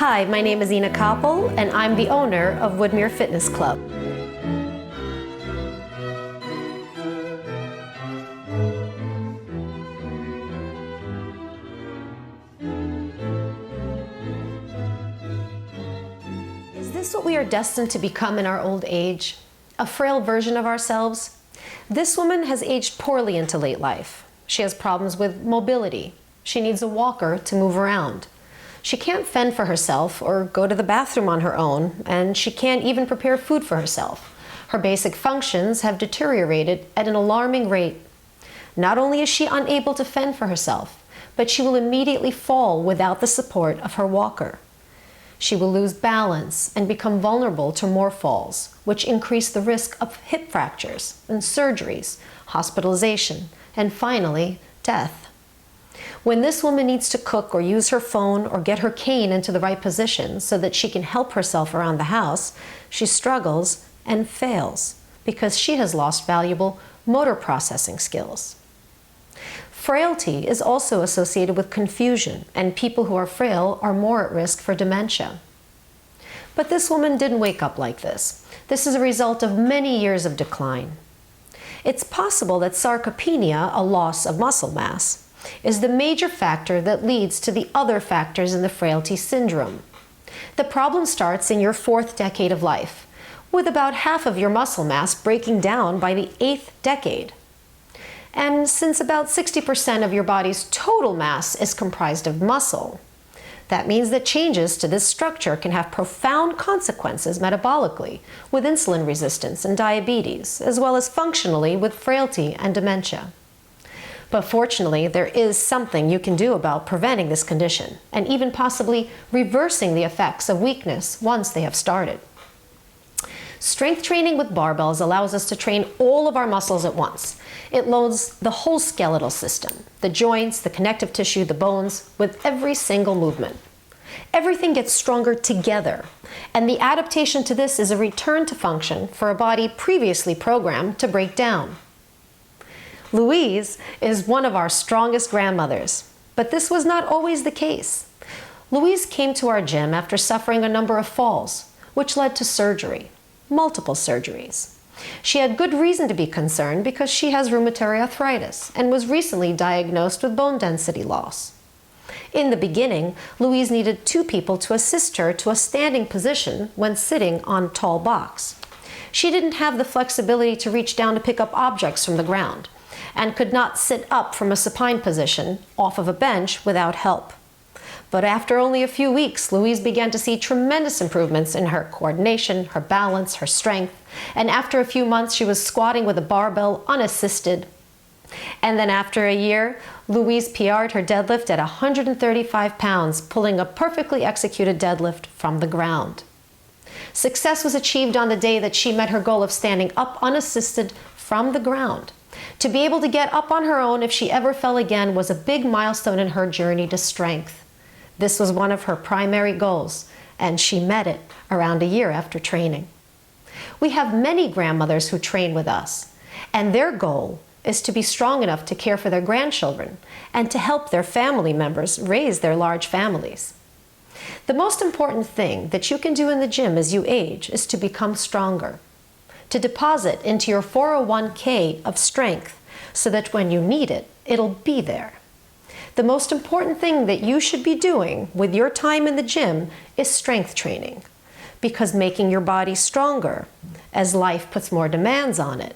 Hi, my name is Inna Koppel, and I'm the owner of Woodmere Fitness Club. Is this what we are destined to become in our old age? A frail version of ourselves? This woman has aged poorly into late life. She has problems with mobility. She needs a walker to move around. She can't fend for herself or go to the bathroom on her own, and she can't even prepare food for herself. Her basic functions have deteriorated at an alarming rate. Not only is she unable to fend for herself, but she will immediately fall without the support of her walker. She will lose balance and become vulnerable to more falls, which increase the risk of hip fractures and surgeries, hospitalization, and finally, death. When this woman needs to cook or use her phone or get her cane into the right position so that she can help herself around the house, she struggles and fails because she has lost valuable motor processing skills. Frailty is also associated with confusion, and people who are frail are more at risk for dementia. But this woman didn't wake up like this. This is a result of many years of decline. It's possible that sarcopenia, a loss of muscle mass, is the major factor that leads to the other factors in the frailty syndrome. The problem starts in your 4th decade of life, with about half of your muscle mass breaking down by the 8th decade. And since about 60% of your body's total mass is comprised of muscle, that means that changes to this structure can have profound consequences metabolically, with insulin resistance and diabetes, as well as functionally with frailty and dementia. But fortunately, there is something you can do about preventing this condition, and even possibly reversing the effects of weakness once they have started. Strength training with barbells allows us to train all of our muscles at once. It loads the whole skeletal system, the joints, the connective tissue, the bones, with every single movement. Everything gets stronger together, and the adaptation to this is a return to function for a body previously programmed to break down. Louise is one of our strongest grandmothers, but this was not always the case. Louise came to our gym after suffering a number of falls, which led to surgery, multiple surgeries. She had good reason to be concerned because she has rheumatoid arthritis and was recently diagnosed with bone density loss. In the beginning, Louise needed 2 people to assist her to a standing position when sitting on a tall box. She didn't have the flexibility to reach down to pick up objects from the ground, and could not sit up from a supine position off of a bench without help. But after only a few weeks, Louise began to see tremendous improvements in her coordination, her balance, her strength, and after a few months she was squatting with a barbell unassisted. And then after a year, Louise PR'd her deadlift at 135 pounds, pulling a perfectly executed deadlift from the ground. Success was achieved on the day that she met her goal of standing up unassisted from the ground. To be able to get up on her own if she ever fell again was a big milestone in her journey to strength. This was one of her primary goals, and she met it around a year after training. We have many grandmothers who train with us, and their goal is to be strong enough to care for their grandchildren and to help their family members raise their large families. The most important thing that you can do in the gym as you age is to become stronger, to deposit into your 401k of strength so that when you need it, it'll be there. The most important thing that you should be doing with your time in the gym is strength training, because making your body stronger, as life puts more demands on it,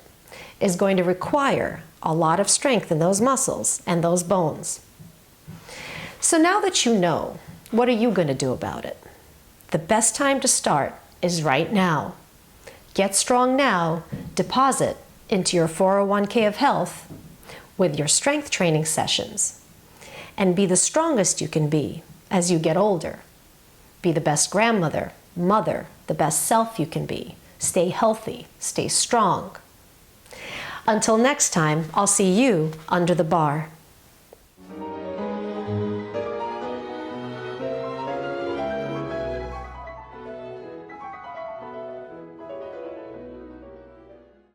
is going to require a lot of strength in those muscles and those bones. So now that you know, what are you going to do about it? The best time to start is right now. Get strong now, deposit into your 401k of health with your strength training sessions, and be the strongest you can be as you get older. Be the best grandmother, mother, the best self you can be. Stay healthy, stay strong. Until next time, I'll see you under the bar.